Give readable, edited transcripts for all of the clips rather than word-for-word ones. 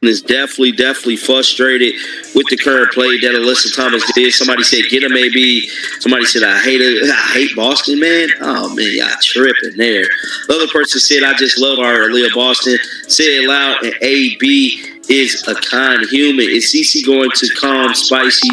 is definitely frustrated with the current play that Alyssa Thomas did. Somebody said get him, maybe. Somebody said I hate Boston, man. Oh man, y'all tripping there. The other person said I just love our Aliyah Boston. Say it loud, and AB is a kind human. Is CC going to calm spicy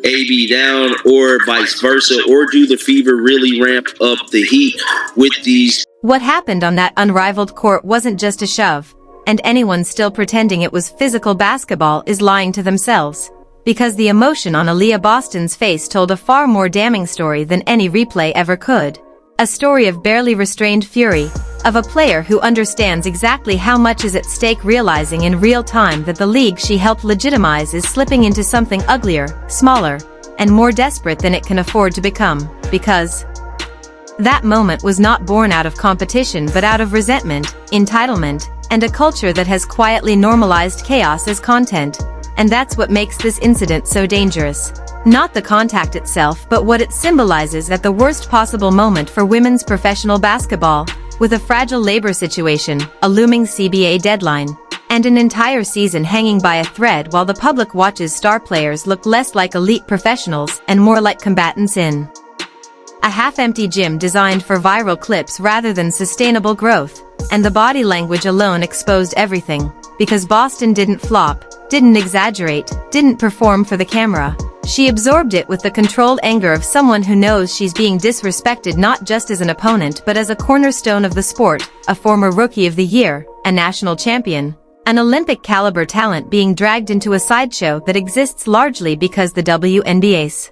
AB down, or vice versa, or do the Fever really ramp up the heat with these? What happened on that Unrivaled court wasn't just a shove. And anyone still pretending it was physical basketball is lying to themselves. Because the emotion on Aliyah Boston's face told a far more damning story than any replay ever could. A story of barely restrained fury, of a player who understands exactly how much is at stake, realizing in real time that the league she helped legitimize is slipping into something uglier, smaller, and more desperate than it can afford to become, because that moment was not born out of competition but out of resentment, entitlement, and a culture that has quietly normalized chaos as content. And that's what makes this incident so dangerous. Not the contact itself, but what it symbolizes at the worst possible moment for women's professional basketball, with a fragile labor situation, a looming CBA deadline, and an entire season hanging by a thread while the public watches star players look less like elite professionals and more like combatants in a half-empty gym designed for viral clips rather than sustainable growth. And the body language alone exposed everything, because Boston didn't flop, didn't exaggerate, didn't perform for the camera. She absorbed it with the controlled anger of someone who knows she's being disrespected not just as an opponent but as a cornerstone of the sport, a former Rookie of the Year, a national champion, an Olympic-caliber talent being dragged into a sideshow that exists largely because the WNBA's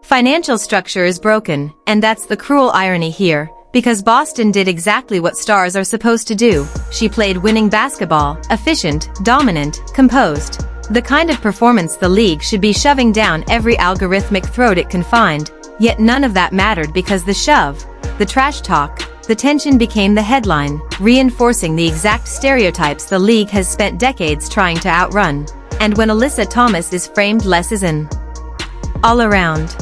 financial structure is broken, and that's the cruel irony here. Because Boston did exactly what stars are supposed to do. She played winning basketball, efficient, dominant, composed. The kind of performance the league should be shoving down every algorithmic throat it can find. Yet none of that mattered because the shove, the trash talk, the tension became the headline, reinforcing the exact stereotypes the league has spent decades trying to outrun. And when Alyssa Thomas is framed less as an all-around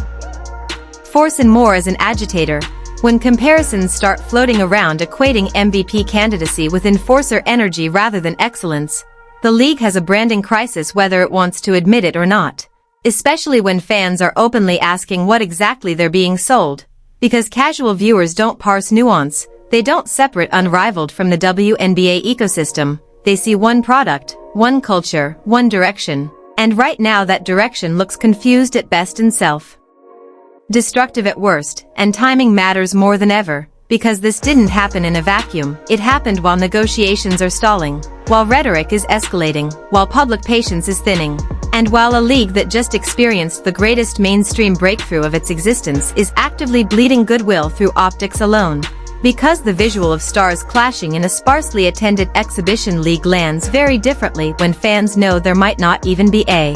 force and more as an agitator, when comparisons start floating around equating MVP candidacy with enforcer energy rather than excellence, the league has a branding crisis whether it wants to admit it or not. Especially when fans are openly asking what exactly they're being sold. Because casual viewers don't parse nuance, they don't separate Unrivaled from the WNBA ecosystem. They see one product, one culture, one direction. And right now that direction looks confused at best and self-destructive at worst, and timing matters more than ever, because this didn't happen in a vacuum. It happened while negotiations are stalling, while rhetoric is escalating, while public patience is thinning, and while a league that just experienced the greatest mainstream breakthrough of its existence is actively bleeding goodwill through optics alone. Because the visual of stars clashing in a sparsely attended exhibition league lands very differently when fans know there might not even be a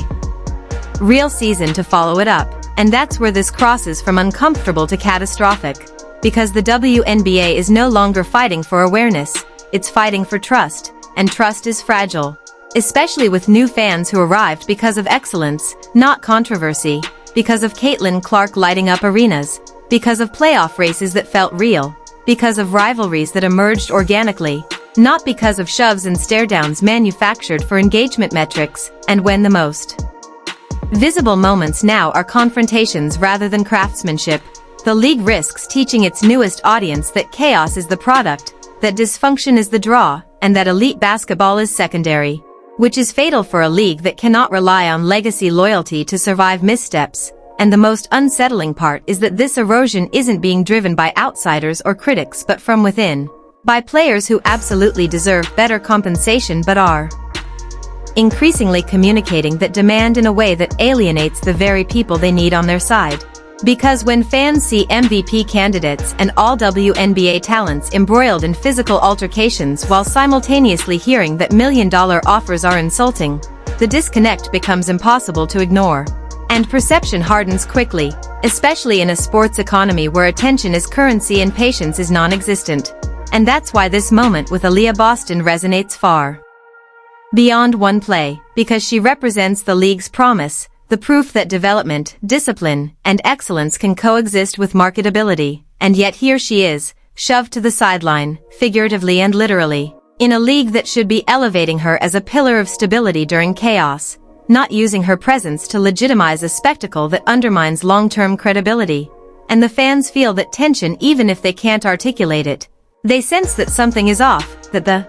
real season to follow it up. And that's where this crosses from uncomfortable to catastrophic. Because the WNBA is no longer fighting for awareness, it's fighting for trust, and trust is fragile. Especially with new fans who arrived because of excellence, not controversy, because of Caitlin Clark lighting up arenas, because of playoff races that felt real, because of rivalries that emerged organically, not because of shoves and stare-downs manufactured for engagement metrics. And when the most visible moments now are confrontations rather than craftsmanship, the league risks teaching its newest audience that chaos is the product, that dysfunction is the draw, and that elite basketball is secondary. Which is fatal for a league that cannot rely on legacy loyalty to survive missteps. And the most unsettling part is that this erosion isn't being driven by outsiders or critics but from within. By players who absolutely deserve better compensation but are increasingly communicating that demand in a way that alienates the very people they need on their side. Because when fans see MVP candidates and all WNBA talents embroiled in physical altercations while simultaneously hearing that million-dollar offers are insulting, the disconnect becomes impossible to ignore. And perception hardens quickly, especially in a sports economy where attention is currency and patience is non-existent. And that's why this moment with Aliyah Boston resonates far beyond one play, because she represents the league's promise, the proof that development, discipline, and excellence can coexist with marketability. And yet here she is, shoved to the sideline, figuratively and literally. In a league that should be elevating her as a pillar of stability during chaos, not using her presence to legitimize a spectacle that undermines long-term credibility. And the fans feel that tension even if they can't articulate it. They sense that something is off, that the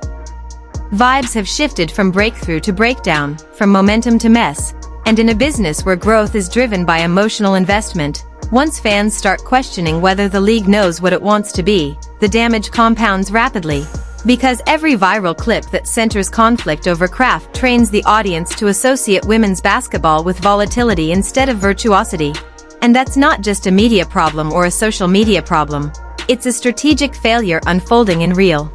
vibes have shifted from breakthrough to breakdown, from momentum to mess. And in a business where growth is driven by emotional investment, once fans start questioning whether the league knows what it wants to be, the damage compounds rapidly. Because every viral clip that centers conflict over craft trains the audience to associate women's basketball with volatility instead of virtuosity. And that's not just a media problem or a social media problem. It's a strategic failure unfolding in real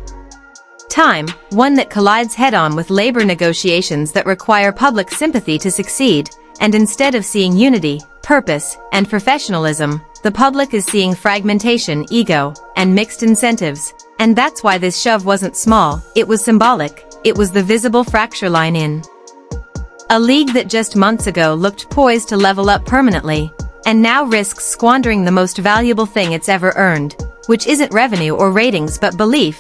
time, one that collides head-on with labor negotiations that require public sympathy to succeed, and instead of seeing unity, purpose, and professionalism, the public is seeing fragmentation, ego, and mixed incentives. And that's why this shove wasn't small, it was symbolic. It was the visible fracture line in a league that just months ago looked poised to level up permanently, and now risks squandering the most valuable thing it's ever earned, which isn't revenue or ratings but belief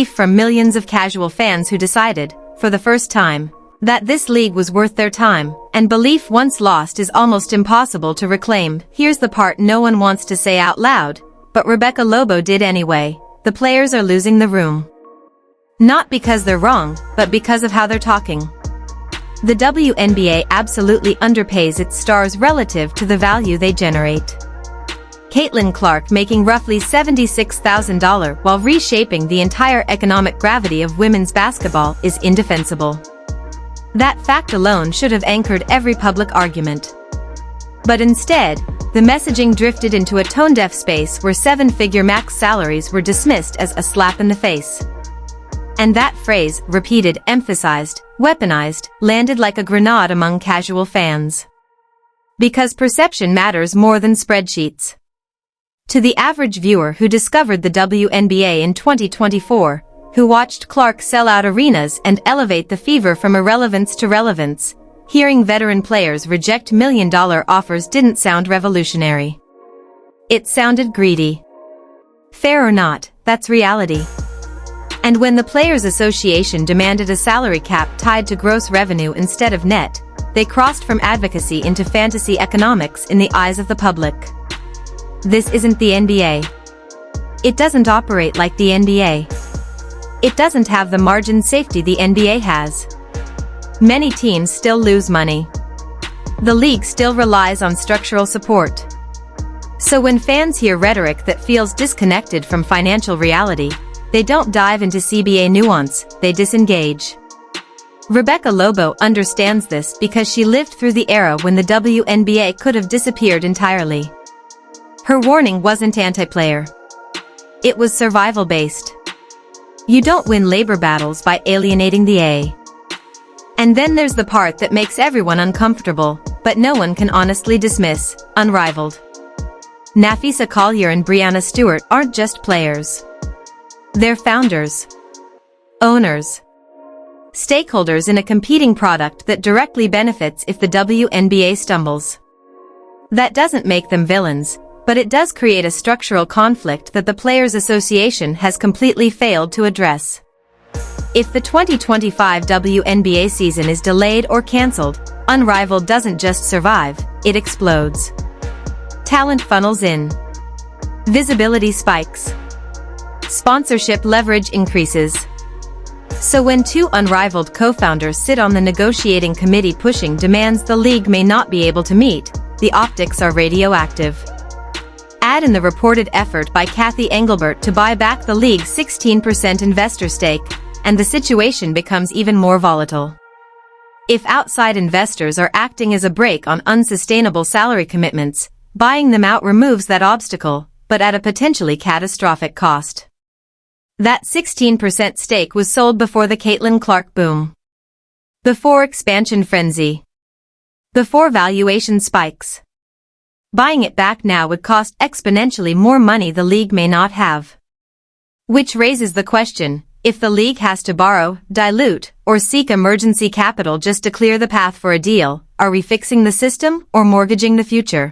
from millions of casual fans who decided, for the first time, that this league was worth their time, and belief once lost is almost impossible to reclaim. Here's the part no one wants to say out loud, but Rebecca Lobo did anyway. The players are losing the room. Not because they're wrong, but because of how they're talking. The WNBA absolutely underpays its stars relative to the value they generate. Caitlin Clark making roughly $76,000 while reshaping the entire economic gravity of women's basketball is indefensible. That fact alone should have anchored every public argument. But instead, the messaging drifted into a tone-deaf space where seven-figure max salaries were dismissed as a slap in the face. And that phrase, repeated, emphasized, weaponized, landed like a grenade among casual fans. Because perception matters more than spreadsheets. To the average viewer who discovered the WNBA in 2024, who watched Clark sell out arenas and elevate the fever from irrelevance to relevance, hearing veteran players reject million-dollar offers didn't sound revolutionary. It sounded greedy. Fair or not, that's reality. And when the Players Association demanded a salary cap tied to gross revenue instead of net, they crossed from advocacy into fantasy economics in the eyes of the public. This isn't the NBA. It doesn't operate like the NBA. It doesn't have the margin safety the NBA has. Many teams still lose money. The league still relies on structural support. So when fans hear rhetoric that feels disconnected from financial reality, they don't dive into CBA nuance, they disengage. Rebecca Lobo understands this because she lived through the era when the WNBA could have disappeared entirely. Her warning wasn't anti-player. It was survival-based. You don't win labor battles by alienating the A. And then there's the part that makes everyone uncomfortable, but no one can honestly dismiss: Unrivaled. Nafisa Collier and Breanna Stewart aren't just players. They're founders, owners, stakeholders in a competing product that directly benefits if the WNBA stumbles. That doesn't make them villains, but it does create a structural conflict that the Players Association has completely failed to address. If the 2025 WNBA season is delayed or cancelled, Unrivaled doesn't just survive, it explodes. Talent funnels in. Visibility spikes. Sponsorship leverage increases. So when two Unrivaled co-founders sit on the negotiating committee pushing demands the league may not be able to meet, the optics are radioactive. Add in the reported effort by Kathy Engelbert to buy back the league's 16% investor stake, and the situation becomes even more volatile. If outside investors are acting as a brake on unsustainable salary commitments, buying them out removes that obstacle, but at a potentially catastrophic cost. That 16% stake was sold before the Caitlin Clark boom. Before expansion frenzy. Before valuation spikes. Buying it back now would cost exponentially more money the league may not have. Which raises the question, if the league has to borrow, dilute, or seek emergency capital just to clear the path for a deal, are we fixing the system or mortgaging the future?